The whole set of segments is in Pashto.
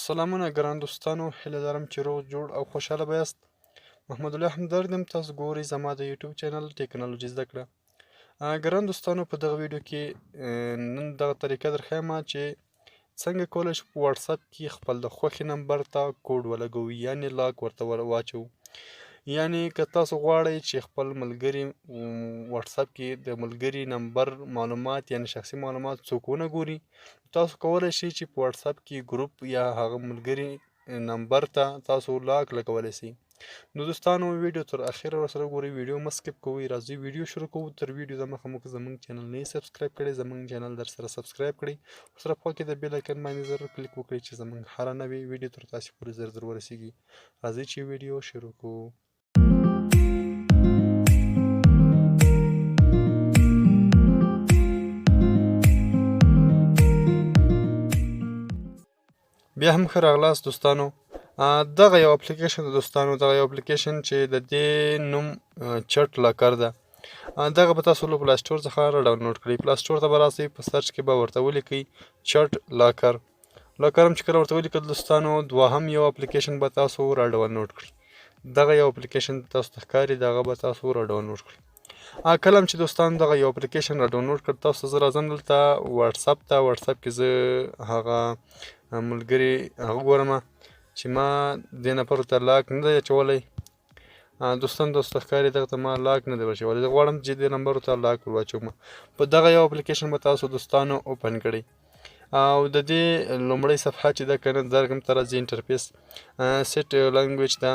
سلامونه ګران دوستانو، هیله لرم چې روغ جوړ او خوشحاله به یاست. محمد الله همدرد یم، تاسو ګورئ زما د یوټیوب چینل ټیکنالوجي زده کړه. ګران دوستانو، په دغه ویډیو کې نن دغه طریقه درښیم چې څنګه کولی شو په واټساپ کې خپل د خوښې نمبر ته کوډ ولګوو، یعنې لاک ورته واچوو. یعنې که تاسو غواړئ چې خپل ملګري واټساپ کې د ملګري نمبر معلومات یعنې شخصي معلومات څوک ونه ګوري، تاسو کولی شئ چې په واټساپ کې ګروپ یا هغه ملګري نمبر ته تاسو لاک لګولی شئ. نو دوستانو، ویډیو تر اخره ورسره وګورئ، ویډیو مه سکپ کوئ. راځئ ویډیو شروع کوو. تر ویډیو دمخه موږ زموږ چینل نه یې سبسکرایب کړی، زموږ چینل در سره سبسکرایب کړئ. ورسره په خوا کې د بیل آیکن باندې ضرور کلیک وکړئ چې زموږ هره نوې ویډیو تر تاسو پورې زر زر ورسیږي. راځئ چې ویډیو شروع کوو. بیا هم ښه راغلاست دوستانو. دغه یو اپلیکیشن د دوستانو، دغه یو اپلیکیشن چې د دې نوم چټ لاکر ده. دغه به تاسو له پلی سټور څخه را ډاونلوډ کړئ. پلی سټور ته به راسئ، په سرچ کې به ورته ولیکئ چټ لاکر. لاکر هم چې کله ورته ولیکئ دوستانو، دوهم یو اپلیکیشن به تاسو را ډاونلوډ کړئ. دغه یو اپلیکیشن تاسو ته ښکاري، دغه به تاسو را ډاونلوډ کړئ. کله هم چې دوستانو دغه یو اپلیکیشن را ډاونلوډ کړ، تاسو ته زه راځم دلته واټساپ ته. واټساپ کې زه هغه ملګري هغه ګورم چې ما دې نفر ته لاک نه دی اچولی. دوستان تاسو ته ښکاري دغه ته ما لاک نه دی اچولی. زه غواړم چې دې نمبرو ته لاک ور واچوم. په دغه یو اپلیکیشن به تاسو دوستانو اوپن کړئ او د دې لومړۍ صفحه چې ده که نه درګم ته راځي انټرفیس سیټ لنګویج ده.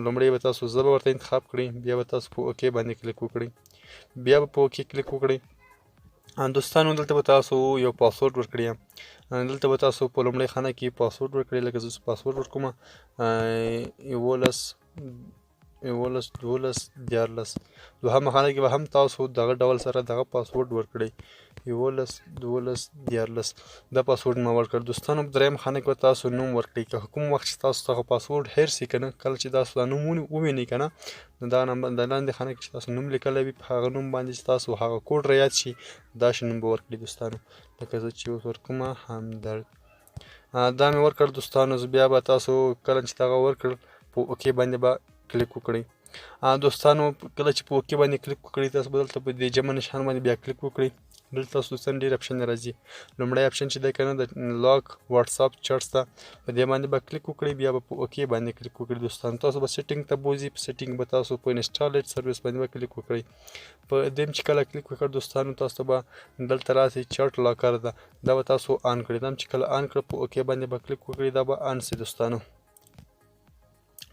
لومړی به تاسو ژبه ورته انتخاب کړئ، بیا به تاسو په اوکې باندې کلیک وکړئ، بیا به په اوکې کلیک وکړئ. دوستانو، دلته به تاسو یو پاسورډ ورکړئ. دلته به تاسو په لومړۍ خانه کې پاسورډ ورکړئ. لکه زه پاسورډ ورکوم 11 12 دوهمه خانه کې به هم تاسو دغه ډول سره دغه پاسورډ ورکړئ 11 12 14. دا پاسورډ ما ورکړ. دوستانو، په درېیم خانه کې به تاسو نوم ورکړئ. که کوم وخت چې تاسو څخه پاسورډ هیر شي که نه، کله چې تاسو دا نوم ووینئ که نه، نو دا نمبر د لاندې خانه کې چې تاسو نوم لیکلی وي، په هغه نوم باندې چې تاسو هغه کوډ رایاد شي، داسې نوم به ورکړئ دوستانو. لکه زه چې اوس ورکوم همدرد. دا مې ورکړ دوستانو. بیا به تاسو کله چې دغه ورکړ، په اوکې باندې به کلیک وکړئ. دوستانو، کله چې په اوکې باندې کلیک وکړئ، تاسو به دلته په دې جمع نښان باندې بیا کلیک وکړئ. دلته تاسو دوستان ډېر اپشن راځي. لومړی اپشن چې دی که نه د لاک واټساپ چټس ته، په دې باندې به کلیک وکړئ، بیا به په اوکې باندې کلیک وکړئ. دوستانو، تاسو به سیټینګ ته بوځي. په سیټینګ به تاسو په انسټالیټ سروس باندې به کلیک وکړئ. په دې چې کله کلیک وکړ دوستانو، تاسو به دلته راسئ چټ لاکر ده، دا به تاسو آن کړئ. دا چې کله آن کړه، په اوکې باندې به کلیک وکړئ، دا به آن شي دوستانو.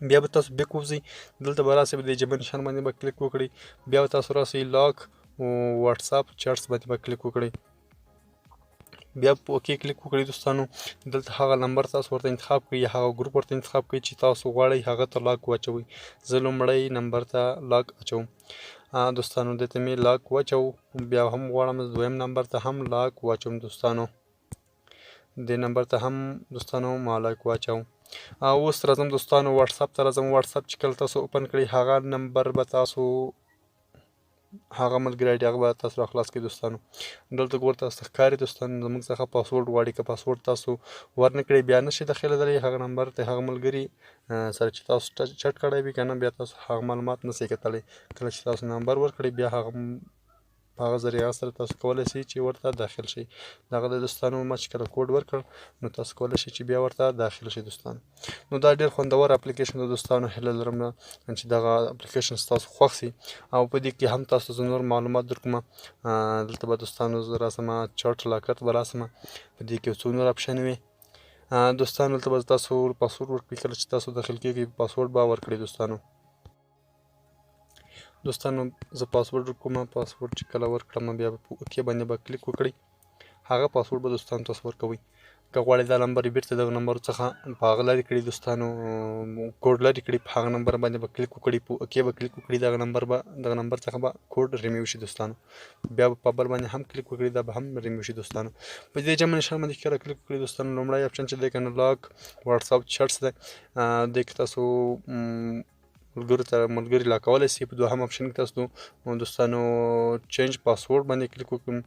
بیا به تاسو بیک وځئ، دلته به راسئ، په دې جمع نښان باندې به کلیک وکړئ، بیا به تاسو راسئ لاک واټساپ چټس باندې به کلیک وکړئ، بیا په اوکې کلیک وکړئ. دوستانو، دلته هغه نمبر تاسو ورته انتخاب کړئ یا هغه ګروپ ورته انتخاب کړئ چې تاسو غواړئ هغه ته لاک واچوئ. زه لومړی نمبر ته لاک اچوم. دوستانو، دې ته مې لاک واچوو. بیا هم غواړم دویم نمبر ته هم لاک واچوم. دوستانو، دې نمبر ته هم دوستانو ما لاک واچوم. اوس راځم دوستانو واټساپ ته راځم. واټساپ چې کله تاسو اوپن کړئ، هغه نمبر به تاسو هغه ملګري آی ډي هغه به تاسو راخلاص کړئ. دوستانو، دلته ګور تاسو ته ښکاري دوستانو زموږ څخه پاسورډ غواړي. که پاسورډ تاسو ورنه کړئ، بیا نشئ داخلېدلی هغه نمبر ته، هغه ملګري سره چې تاسو چټ کړی وي که نه، بیا تاسو هغه معلومات نشئ کتلی. کله چې تاسو نمبر ورکړئ، بیا هغه په هغه ذریعه سره تاسو کولی شئ چې ورته داخل شئ. دغه د دوستانو ما چې کله کوډ ورکړ، نو تاسو کولی شئ چې بیا ورته داخل شئ. دوستانو، نو دا ډېر خوندور اپلیکیشن د دوستانو. هیله لرم چې دغه اپلیکیشن ستاسو خوښ شي او په دې کې هم تاسو زه نور معلومات درکوم. دلته به دوستانو زه راسم چټ لاکر ته به راسم، په دې کې یو څو نور اپشن وي. دوستانو، دلته به تاسو پاسورډ ورکړئ. کله چې تاسو داخل کېږئ، پاسورډ به ورکړئ. دوستانو، زه پاسورډ ورکوم. پاسورډ چې کله ورکړم، بیا به په اوکې باندې به کلیک وکړئ. هغه پاسورډ به دوستانو تاسو ورکوئ. که غواړئ دا نمبر بیرته دغه نمبرو څخه په هغه لرې کړئ، دوستانو کوډ لرې کړئ، په هغه نمبر باندې به کلیک وکړئ، په اوکې به کلیک وکړئ، دغه نمبر څخه به کوډ ریموو شي. دوستانو، بیا به په بل باندې هم کلیک وکړئ، دا به هم ریموو شي. دوستانو، په دې جمع نښان باندې کله کلیک وکړئ، دوستانو لومړی اپشن چې دی که نه لاک واټساپ چټس دی، دې کې تاسو ملګري لاکولی شئ. په دوهم اپشن کې تاسو دوستانو چینج پاسورډ باندې کلیک وکړئ.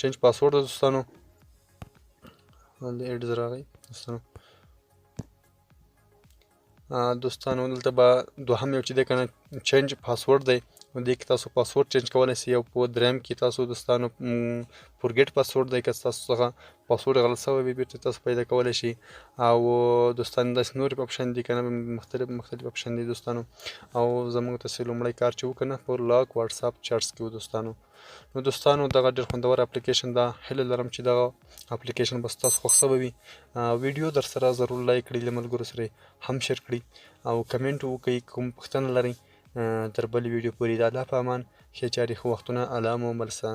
چینج پاسورډ ده دوستانو، د ایډز راغی. دوستانو، دوستانو دلته به دوهم یو چې دی که نه چینج پاسورډ دی، نو دې کې تاسو پاسورډ چینج کولی شئ، او په درېیم کې تاسو دوستانو فورګیټ پاسورډ دی، که ستاسو څخه پاسورډ غلط شوی وي بېرته تاسو پیدا کولی شئ. او دوستانو داسې نورې اپشن دي که نه مختلف اپشن دي دوستانو. او زموږ تاسې لومړی کار چې وکړو که نه په لاک واټساپ چیټس کې و دوستانو. نو دوستانو دغه ډېر خوندور اپلیکیشن ده، هیله لرم چې دغه اپلیکیشن به ستاسو خوښ شوی وي. ویډیو در سره ضرور لایک کړئ، له ملګرو سره هم شیر کړئ او کمنټ وکړئ کوم پوښتنه لرئ. تر بلې ویډیو پورې د الله په امان ښې چارې ښه وختونه الله مو مل شه.